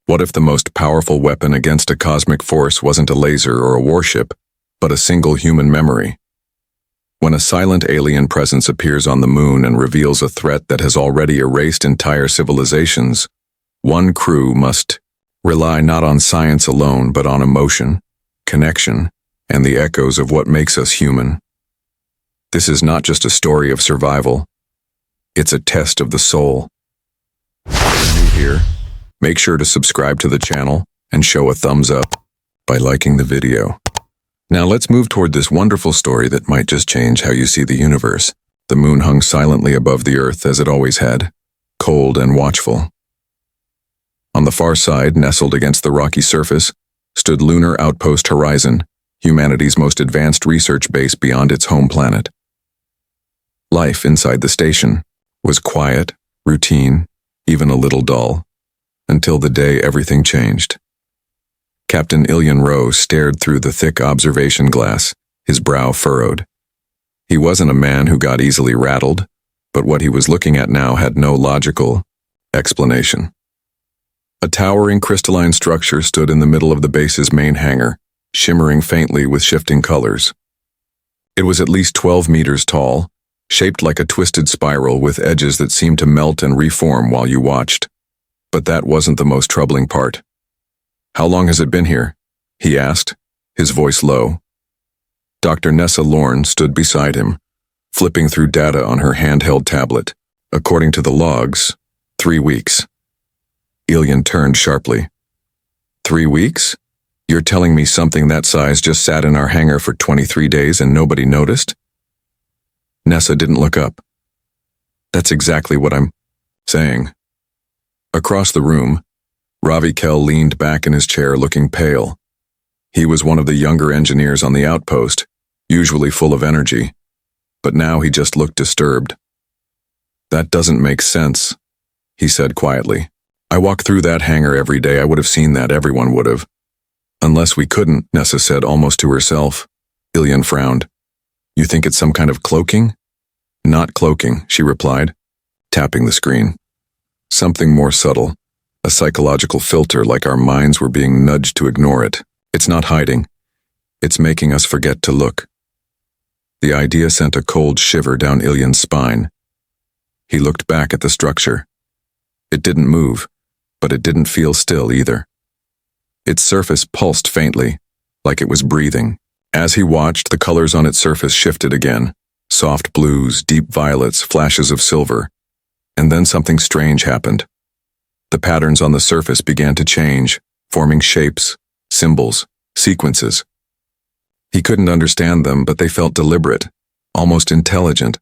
What if the most powerful weapon against a cosmic force wasn't a laser or a warship, but a single human memory? When a silent alien presence appears on the moon and reveals a threat that has already erased entire civilizations, one crew must rely not on science alone but on emotion, connection, and the echoes of what makes us human. This is not just a story of survival. It's a test of the soul. If you're new here, make sure to subscribe to the channel and show a thumbs up by liking the video. Now let's move toward this wonderful story that might just change how you see the universe. The moon hung silently above the earth as it always had, cold and watchful. On the far side, nestled against the rocky surface, stood Lunar Outpost Horizon, humanity's most advanced research base beyond its home planet. Life inside the station was quiet, routine, even a little dull, until the day everything changed. Captain Ilyan Rowe stared through the thick observation glass, his brow furrowed. He wasn't a man who got easily rattled, but what he was looking at now had no logical explanation. A towering crystalline structure stood in the middle of the base's main hangar, shimmering faintly with shifting colors. It was at least 12 meters tall, shaped like a twisted spiral with edges that seemed to melt and reform while you watched. But that wasn't the most troubling part. "How long has it been here?" he asked, his voice low. Dr. Nessa Lorne stood beside him, flipping through data on her handheld tablet. According to the logs, 3 weeks. Ilyan turned sharply. 3 weeks? You're telling me something that size just sat in our hangar for 23 days and nobody noticed? Nessa didn't look up. That's exactly what I'm saying. Across the room, Ravi Kell leaned back in his chair looking pale. He was one of the younger engineers on the outpost, usually full of energy, but now he just looked disturbed. "That doesn't make sense," he said quietly. "I walk through that hangar every day. I would have seen that. Everyone would have." "Unless we couldn't," Nessa said almost to herself. Ilyan frowned. "You think it's some kind of cloaking?" "Not cloaking," she replied, tapping the screen. "Something more subtle. A psychological filter, like our minds were being nudged to ignore it. It's not hiding. It's making us forget to look." The idea sent a cold shiver down Ilyan's spine. He looked back at the structure. It didn't move, but it didn't feel still either. Its surface pulsed faintly, like it was breathing. As he watched, the colors on its surface shifted again. Soft blues, deep violets, flashes of silver. And then something strange happened. The patterns on the surface began to change, forming shapes, symbols, sequences. He couldn't understand them, but they felt deliberate, almost intelligent.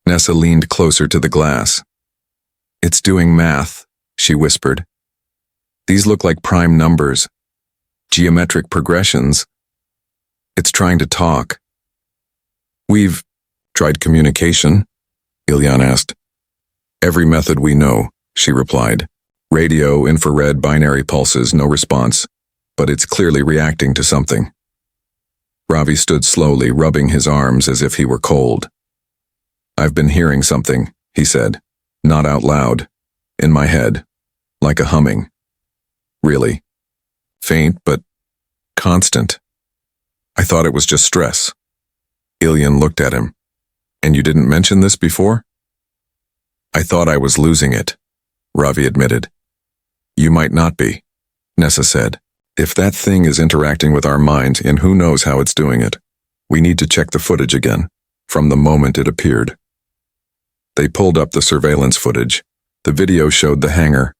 Nessa leaned closer to the glass. "It's doing math," she whispered. "These look like prime numbers, geometric progressions. It's trying to talk." "We've tried communication?" Ilyan asked. "Every method we know," she replied. "Radio, infrared, binary pulses, no response, but it's clearly reacting to something." Ravi stood slowly, rubbing his arms as if he were cold. "I've been hearing something," he said, not out loud, in my head, like a humming. "Really? Faint, but constant. I thought it was just stress." Ilyan looked at him. "And you didn't mention this before?" "I thought I was losing it," Ravi admitted. "You might not be," Nessa said. "If that thing is interacting with our mind, and who knows how it's doing it, we need to check the footage again, from the moment it appeared." They pulled up the surveillance footage. The video showed the hangar,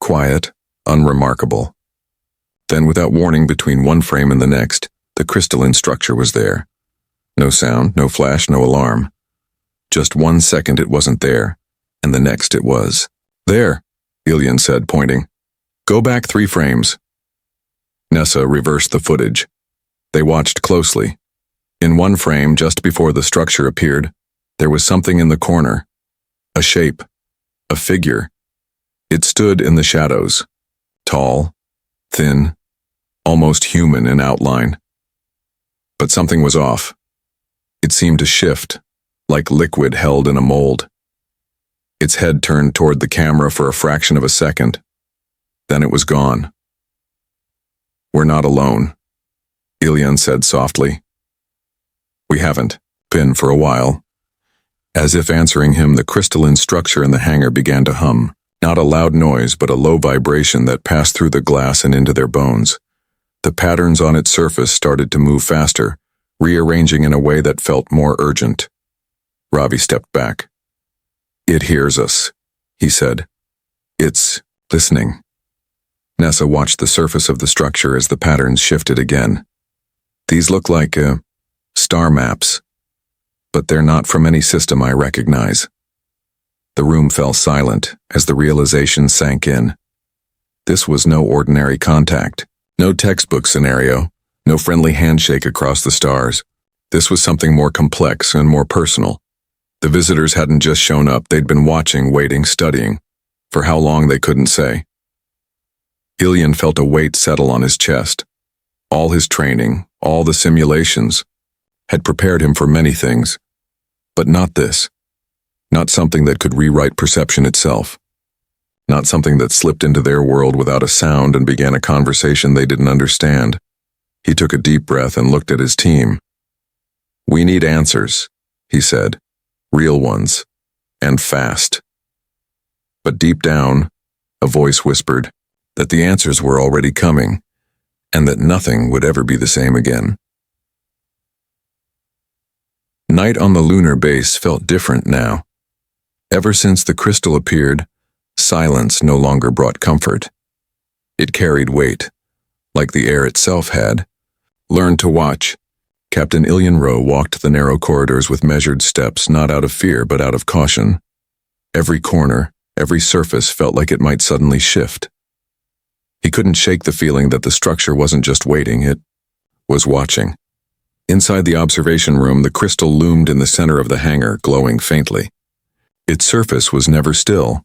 quiet, unremarkable. Then, without warning, between one frame and the next, the crystalline structure was there. No sound, no flash, no alarm. Just 1 second it wasn't there, and the next it was. "There," Ilyan said, pointing. "Go back 3 frames." Nessa reversed the footage. They watched closely. In one frame, just before the structure appeared, there was something in the corner. A shape. A figure. It stood in the shadows. Tall, thin, almost human in outline. But something was off. It seemed to shift, like liquid held in a mold. Its head turned toward the camera for a fraction of a second. Then it was gone. "We're not alone," Ilian said softly. "We haven't been for a while." As if answering him, the crystalline structure in the hangar began to hum, not a loud noise but a low vibration that passed through the glass and into their bones. The patterns on its surface started to move faster, rearranging in a way that felt more urgent. Ravi stepped back. "It hears us," he said. "It's listening." Nessa watched the surface of the structure as the patterns shifted again. "These look like, star maps, but they're not from any system I recognize." The room fell silent as the realization sank in. This was no ordinary contact, no textbook scenario, no friendly handshake across the stars. This was something more complex and more personal. The visitors hadn't just shown up, they'd been watching, waiting, studying. For how long they couldn't say. Ilian felt a weight settle on his chest. All his training, all the simulations, had prepared him for many things. But not this. Not something that could rewrite perception itself. Not something that slipped into their world without a sound and began a conversation they didn't understand. He took a deep breath and looked at his team. "We need answers," he said. "Real ones. And fast." But deep down, a voice whispered that the answers were already coming, and that nothing would ever be the same again. Night on the lunar base felt different now. Ever since the crystal appeared, silence no longer brought comfort. It carried weight, like the air itself had. Learn to watch. Captain Ilian Rowe walked the narrow corridors with measured steps, not out of fear but out of caution. Every corner, every surface felt like it might suddenly shift. He couldn't shake the feeling that the structure wasn't just waiting, it was watching. Inside the observation room, the crystal loomed in the center of the hangar, glowing faintly. Its surface was never still.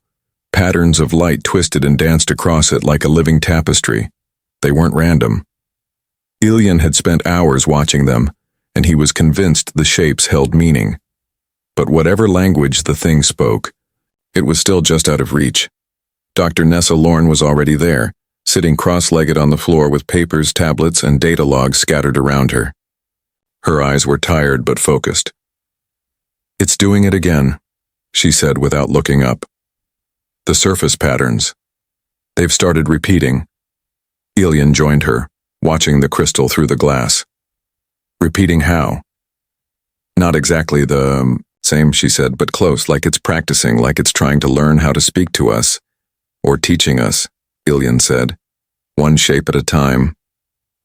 Patterns of light twisted and danced across it like a living tapestry. They weren't random. Ilian had spent hours watching them, and he was convinced the shapes held meaning. But whatever language the thing spoke, it was still just out of reach. Dr. Nessa Lorne was already there, sitting cross-legged on the floor with papers, tablets, and data logs scattered around her. Her eyes were tired but focused. "It's doing it again," she said without looking up. "The surface patterns. They've started repeating." Ilian joined her, watching the crystal through the glass. "Repeating how?" "Not exactly the same," she said, "but close, like it's practicing, like it's trying to learn how to speak to us. Or teaching us," Ilian said. "One shape at a time."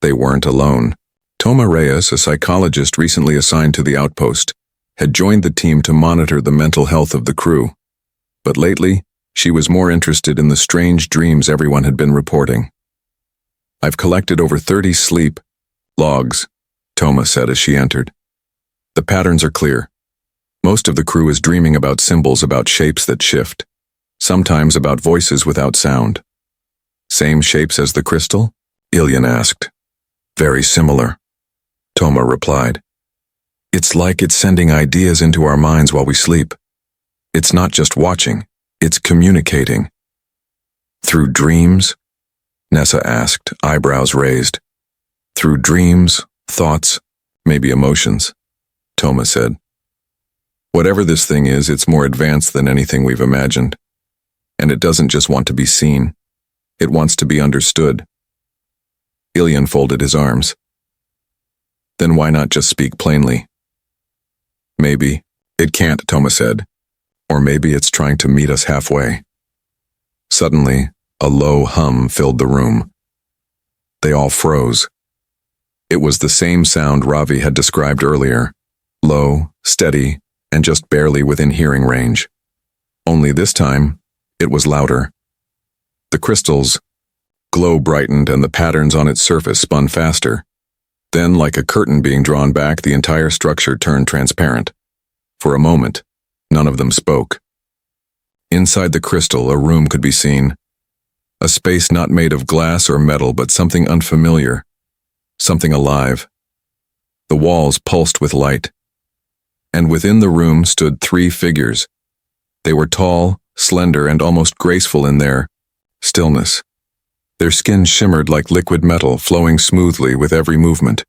They weren't alone. Toma Reyes, a psychologist recently assigned to the outpost, had joined the team to monitor the mental health of the crew. But lately, she was more interested in the strange dreams everyone had been reporting. "I've collected over 30 sleep logs," Toma said as she entered. "The patterns are clear. Most of the crew is dreaming about symbols, about shapes that shift, sometimes about voices without sound." "Same shapes as the crystal?" Ilian asked. "Very similar," Toma replied. "It's like it's sending ideas into our minds while we sleep. It's not just watching, it's communicating." "Through dreams?" Nessa asked, eyebrows raised. "Through dreams, thoughts, maybe emotions," Toma said. "Whatever this thing is, it's more advanced than anything we've imagined. And it doesn't just want to be seen. It wants to be understood." Ilian folded his arms. "Then why not just speak plainly?" "Maybe it can't," Toma said. "Or maybe it's trying to meet us halfway." Suddenly, a low hum filled the room. They all froze. It was the same sound Ravi had described earlier. Low, steady, and just barely within hearing range. Only this time, it was louder. The crystal's glow brightened and the patterns on its surface spun faster. Then, like a curtain being drawn back, the entire structure turned transparent. For a moment, none of them spoke. Inside the crystal, a room could be seen. A space not made of glass or metal, but something unfamiliar. Something alive. The walls pulsed with light. And within the room stood 3 figures. They were tall, slender, and almost graceful in their stillness. Their skin shimmered like liquid metal, flowing smoothly with every movement.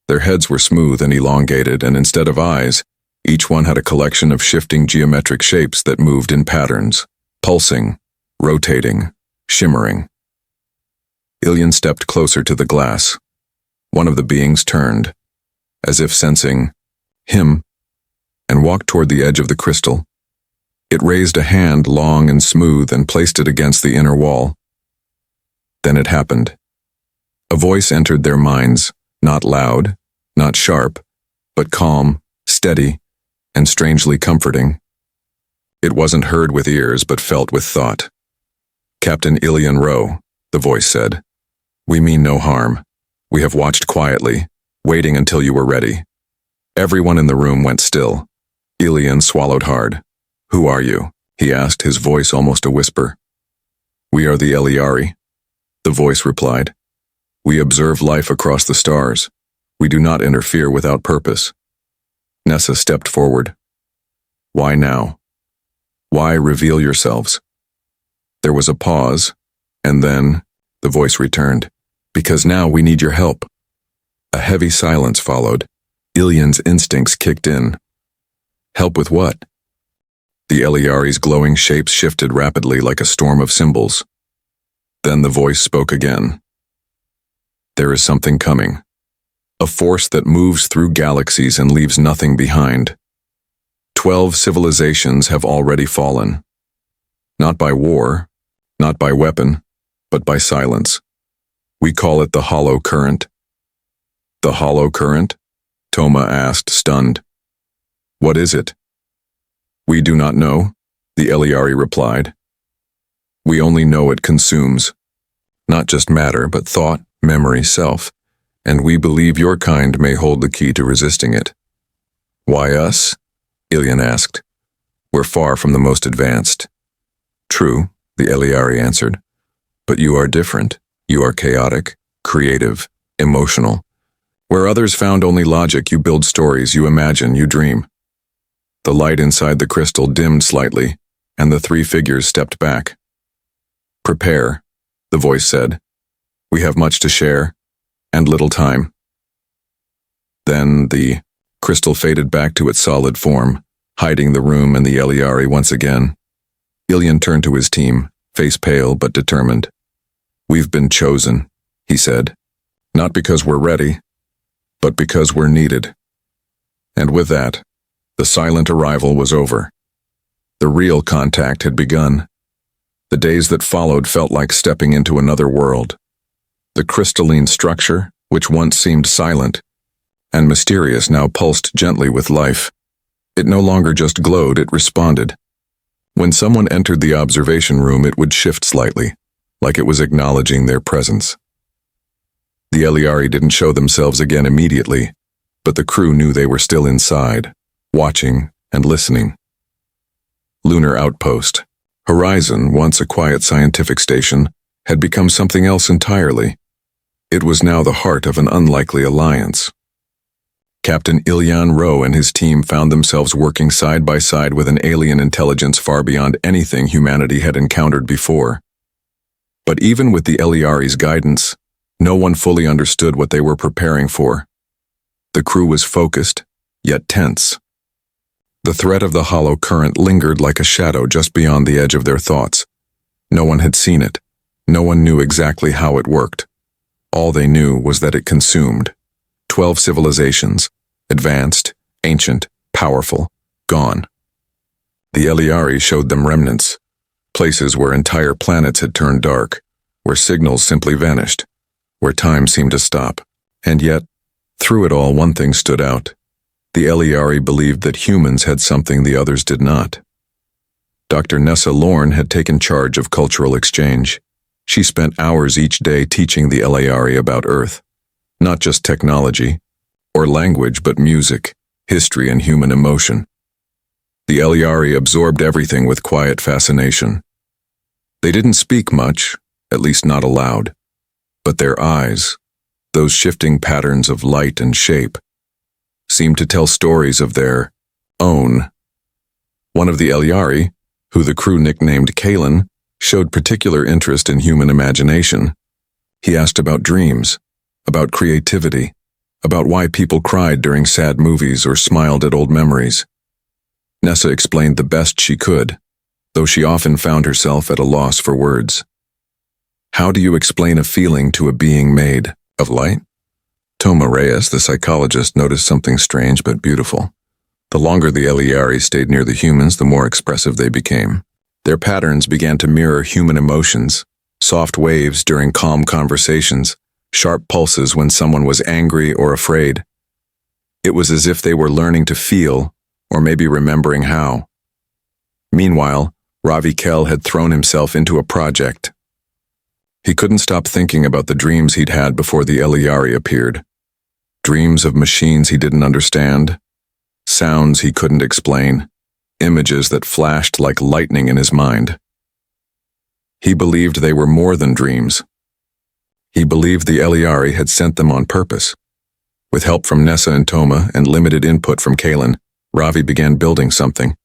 Their heads were smooth and elongated, and instead of eyes, each one had a collection of shifting geometric shapes that moved in patterns, pulsing, rotating, shimmering. Ilian stepped closer to the glass. One of the beings turned, as if sensing him, and walked toward the edge of the crystal. It raised a hand long and smooth and placed it against the inner wall. Then it happened. A voice entered their minds, not loud, not sharp, but calm, steady, and strangely comforting. It wasn't heard with ears but felt with thought. "Captain Ilian Rowe," the voice said. "We mean no harm. We have watched quietly, waiting until you were ready." Everyone in the room went still. Ilian swallowed hard. "Who are you?" he asked, his voice almost a whisper. "We are the Eliari," the voice replied. "We observe life across the stars. We do not interfere without purpose." Nessa stepped forward. "Why now? Why reveal yourselves?" There was a pause, and then the voice returned. "Because now we need your help." A heavy silence followed. Ilian's instincts kicked in. "Help with what?" The Eliari's glowing shapes shifted rapidly like a storm of symbols. Then the voice spoke again. "There is something coming. A force that moves through galaxies and leaves nothing behind. 12 civilizations have already fallen. Not by war, not by weapon, but by silence. We call it the Hollow Current." "The Hollow Current?" Toma asked, stunned. "What is it?" "We do not know," the Eliari replied. "We only know it consumes. Not just matter, but thought, memory, self. And we believe your kind may hold the key to resisting it." "Why us?" Ilian asked. "We're far from the most advanced." "True," the Eliari answered. "But you are different. You are chaotic, creative, emotional. Where others found only logic, you build stories, you imagine, you dream." The light inside the crystal dimmed slightly, and the three figures stepped back. "Prepare," the voice said. "We have much to share, and little time." Then the crystal faded back to its solid form, hiding the room and the Eliari once again. Ilian turned to his team, face pale but determined. "We've been chosen," he said. "Not because we're ready, but because we're needed." And with that, the silent arrival was over. The real contact had begun. The days that followed felt like stepping into another world. The crystalline structure, which once seemed silent and mysterious, now pulsed gently with life. It no longer just glowed, it responded. When someone entered the observation room, it would shift slightly, like it was acknowledging their presence. The Eliari didn't show themselves again immediately, but the crew knew they were still inside, watching and listening. Lunar Outpost. Horizon, once a quiet scientific station, had become something else entirely. It was now the heart of an unlikely alliance. Captain Ilian Rowe and his team found themselves working side by side with an alien intelligence far beyond anything humanity had encountered before. But even with the Eliari's guidance, no one fully understood what they were preparing for. The crew was focused, yet tense. The threat of the hollow current lingered like a shadow just beyond the edge of their thoughts. No one had seen it. No one knew exactly how it worked. All they knew was that it consumed 12 civilizations, advanced, ancient, powerful, gone. The Eliari showed them remnants, places where entire planets had turned dark, where signals simply vanished, where time seemed to stop. And yet, through it all, one thing stood out. The Eliari believed that humans had something the others did not. Dr. Nessa Lorne had taken charge of cultural exchange. She spent hours each day teaching the Eliari about Earth. Not just technology or language, but music, history, and human emotion. The Eliari absorbed everything with quiet fascination. They didn't speak much, at least not aloud, but their eyes, those shifting patterns of light and shape, seemed to tell stories of their own. One of the Eliari, who the crew nicknamed Kalen, showed particular interest in human imagination. He asked about dreams, about creativity, about why people cried during sad movies or smiled at old memories. Nessa explained the best she could, though she often found herself at a loss for words. How do you explain a feeling to a being made of light? Toma Reyes, the psychologist, noticed something strange but beautiful. The longer the Eliari stayed near the humans, the more expressive they became. Their patterns began to mirror human emotions, soft waves during calm conversations, sharp pulses when someone was angry or afraid. It was as if they were learning to feel, or maybe remembering how. Meanwhile, Ravi Kell had thrown himself into a project. He couldn't stop thinking about the dreams he'd had before the Eliari appeared. Dreams of machines he didn't understand, sounds he couldn't explain, images that flashed like lightning in his mind. He believed they were more than dreams. He believed the Eliari had sent them on purpose. With help from Nessa and Toma and limited input from Kalen, Ravi began building something.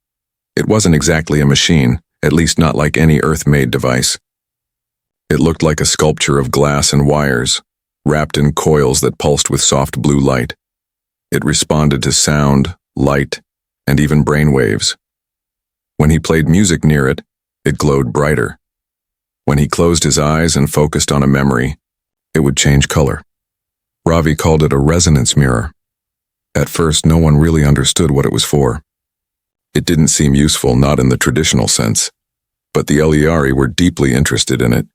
It wasn't exactly a machine, at least not like any Earth-made device. It looked like a sculpture of glass and wires, wrapped in coils that pulsed with soft blue light. It responded to sound, light, and even brainwaves. When he played music near it, it glowed brighter. When he closed his eyes and focused on a memory, it would change color. Ravi called it a resonance mirror. At first, no one really understood what it was for. It didn't seem useful, not in the traditional sense, but the Eliari were deeply interested in it.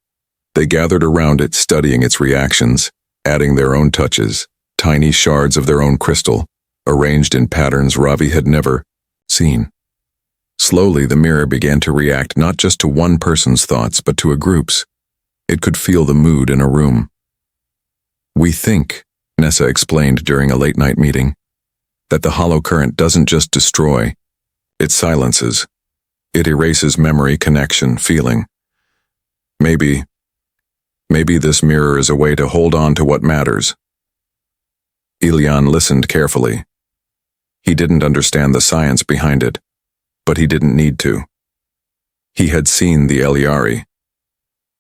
They gathered around it, studying its reactions, adding their own touches, tiny shards of their own crystal, arranged in patterns Ravi had never seen. Slowly, the mirror began to react not just to one person's thoughts, but to a group's. It could feel the mood in a room. "We think," Nessa explained during a late-night meeting, "that the hollow current doesn't just destroy, it silences. It erases memory, connection, feeling. Maybe this mirror is a way to hold on to what matters." Ilian listened carefully. He didn't understand the science behind it, but he didn't need to. He had seen the Eliari,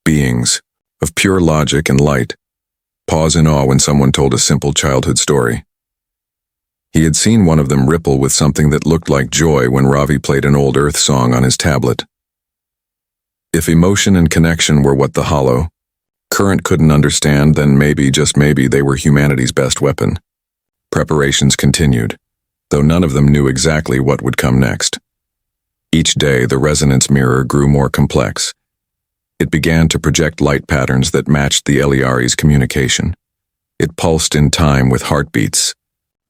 beings of pure logic and light, pause in awe when someone told a simple childhood story. He had seen one of them ripple with something that looked like joy when Ravi played an old Earth song on his tablet. If emotion and connection were what the hollow current couldn't understand, then maybe, just maybe, they were humanity's best weapon. Preparations continued, though none of them knew exactly what would come next. Each day, the resonance mirror grew more complex. It began to project light patterns that matched the Eliari's communication. It pulsed in time with heartbeats,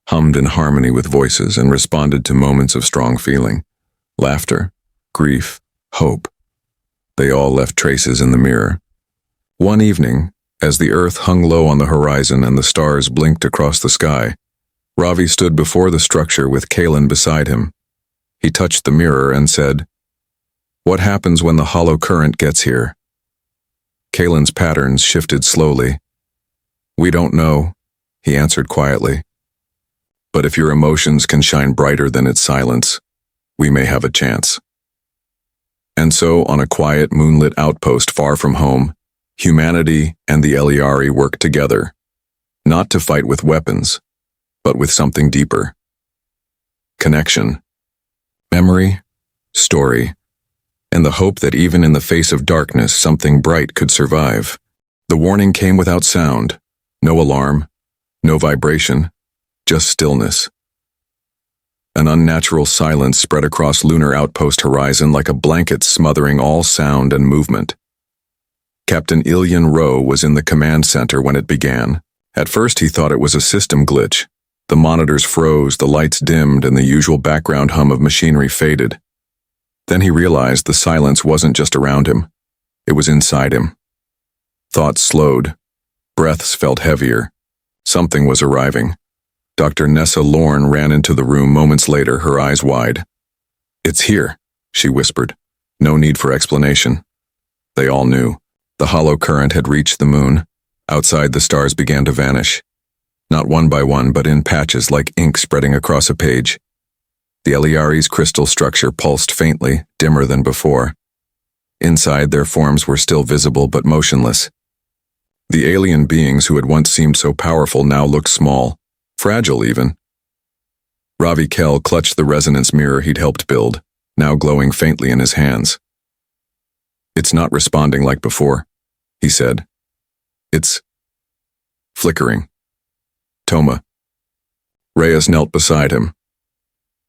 hummed in harmony with voices, and responded to moments of strong feeling. Laughter, grief, hope. They all left traces in the mirror. One evening, as the Earth hung low on the horizon and the stars blinked across the sky, Ravi stood before the structure with Kalen beside him. He touched the mirror and said, "What happens when the hollow current gets here?" Kalen's patterns shifted slowly. "We don't know," he answered quietly. "But if your emotions can shine brighter than its silence, we may have a chance." And so, on a quiet, moonlit outpost far from home, humanity and the Eliari worked together, not to fight with weapons, but with something deeper. Connection, memory, story, and the hope that even in the face of darkness, something bright could survive. The warning came without sound, no alarm, no vibration, just stillness. An unnatural silence spread across lunar outpost horizon like a blanket smothering all sound and movement. Captain Ilian Rowe was in the command center when it began. At first he thought it was a system glitch. The monitors froze, the lights dimmed, and the usual background hum of machinery faded. Then he realized the silence wasn't just around him. It was inside him. Thoughts slowed. Breaths felt heavier. Something was arriving. Dr. Nessa Lorne ran into the room moments later, her eyes wide. "It's here," she whispered. No need for explanation. They all knew. The hollow current had reached the moon. Outside, the stars began to vanish. Not one by one, but in patches like ink spreading across a page. The Eliari's crystal structure pulsed faintly, dimmer than before. Inside, their forms were still visible but motionless. The alien beings who had once seemed so powerful now looked small, fragile even. Ravi Kell clutched the resonance mirror he'd helped build, now glowing faintly in his hands. "It's not responding like before," he said. "It's flickering." Toma. Reyes knelt beside him.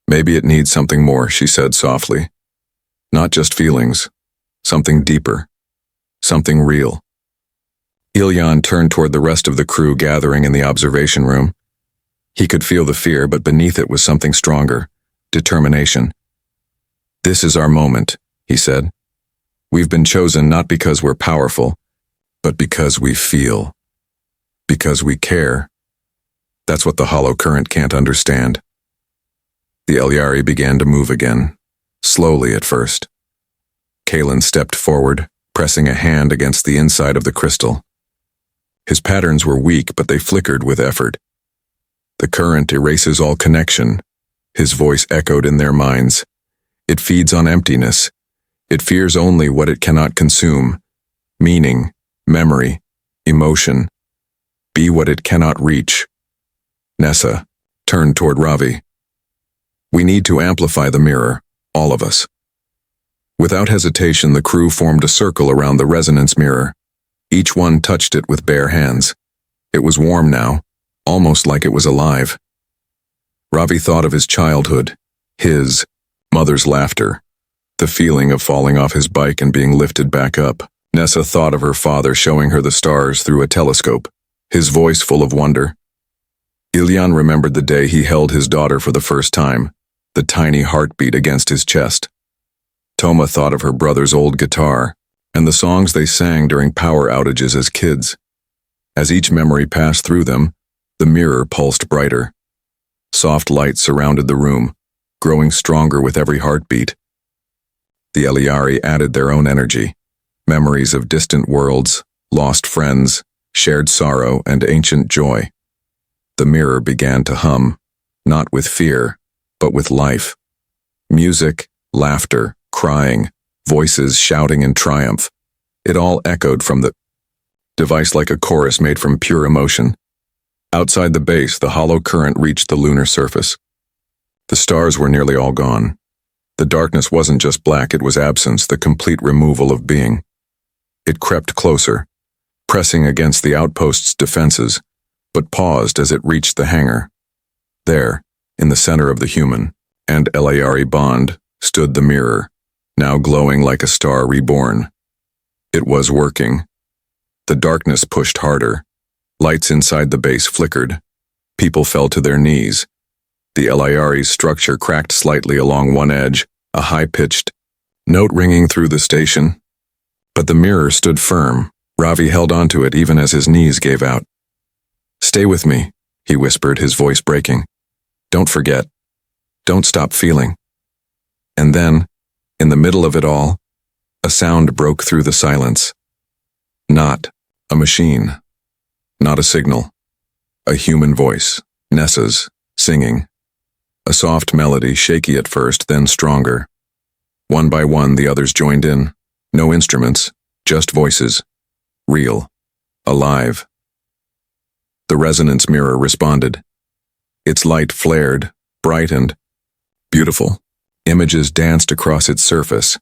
"Maybe it needs something more," she said softly. "Not just feelings, something deeper, something real." Ilyan turned toward the rest of the crew gathering in the observation room. He could feel the fear, but beneath it was something stronger, determination. "This is our moment," he said. "We've been chosen not because we're powerful, but because we feel. Because we care. That's what the hollow current can't understand." The Elyari began to move again, slowly at first. Kalen stepped forward, pressing a hand against the inside of the crystal. His patterns were weak, but they flickered with effort. "The current erases all connection," his voice echoed in their minds. "It feeds on emptiness. It fears only what it cannot consume. Meaning, memory, emotion. Be what it cannot reach." Nessa turned toward Ravi. "We need to amplify the mirror, all of us." Without hesitation, the crew formed a circle around the resonance mirror. Each one touched it with bare hands. It was warm now, almost like it was alive. Ravi thought of his childhood, his mother's laughter, the feeling of falling off his bike and being lifted back up. Nessa thought of her father showing her the stars through a telescope, his voice full of wonder. Ilyan remembered the day he held his daughter for the first time, the tiny heartbeat against his chest. Toma thought of her brother's old guitar, and the songs they sang during power outages as kids. As each memory passed through them, the mirror pulsed brighter. Soft light surrounded the room, growing stronger with every heartbeat. The Elyari added their own energy, memories of distant worlds, lost friends, shared sorrow, and ancient joy. The mirror began to hum, not with fear, but with life. Music, laughter, crying, voices shouting in triumph. It all echoed from the device like a chorus made from pure emotion. Outside the base, the hollow current reached the lunar surface. The stars were nearly all gone. The darkness wasn't just black, it was absence, the complete removal of being. It crept closer, pressing against the outpost's defenses, but paused as it reached the hangar. There, in the center of the human and Elyari bond, stood the mirror, now glowing like a star reborn. It was working. The darkness pushed harder. Lights inside the base flickered. People fell to their knees. The Elyari's structure cracked slightly along one edge, a high-pitched note ringing through the station. But the mirror stood firm. Ravi held onto it even as his knees gave out. "Stay with me," he whispered, his voice breaking. "Don't forget. Don't stop feeling." And then, in the middle of it all, a sound broke through the silence. Not a machine. Not a signal. A human voice, Nessa's, singing. A soft melody, shaky at first, then stronger. One by one, the others joined in. No instruments, just voices. Real. Alive. The resonance mirror responded. Its light flared, brightened, beautiful. Images danced across its surface.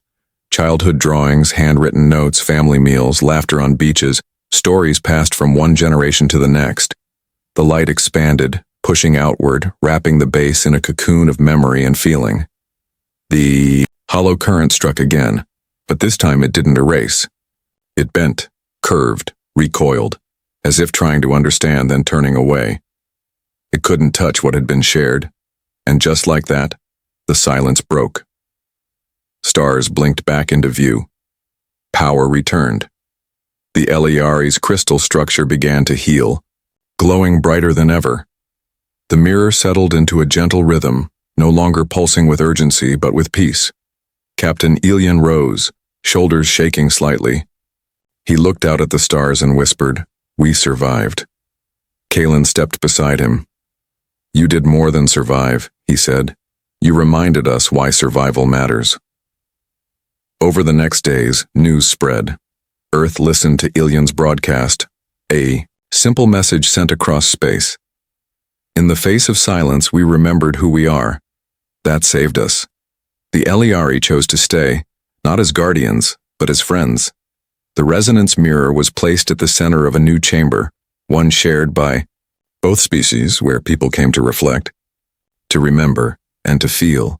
Childhood drawings, handwritten notes, family meals, laughter on beaches, stories passed from one generation to the next. The light expanded, pushing outward, wrapping the base in a cocoon of memory and feeling. The hollow current struck again, but this time it didn't erase. It bent, curved, recoiled, as if trying to understand, then turning away. It couldn't touch what had been shared, and just like that, the silence broke. Stars blinked back into view. Power returned. The Elyari's crystal structure began to heal, glowing brighter than ever. The mirror settled into a gentle rhythm, no longer pulsing with urgency but with peace. Captain Ilyan rose, shoulders shaking slightly. He looked out at the stars and whispered, "We survived." Kalen stepped beside him. "You did more than survive," he said. "You reminded us why survival matters." Over the next days, news spread. Earth listened to Ilyan's broadcast. A simple message sent across space. In the face of silence, we remembered who we are. That saved us. The Eliari chose to stay, not as guardians, but as friends. The resonance mirror was placed at the center of a new chamber, one shared by both species, where people came to reflect, to remember, and to feel.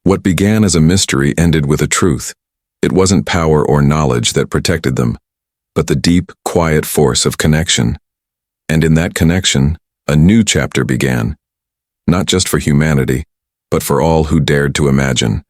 What began as a mystery ended with a truth. It wasn't power or knowledge that protected them, but the deep, quiet force of connection. And in that connection, a new chapter began, not just for humanity, but for all who dared to imagine.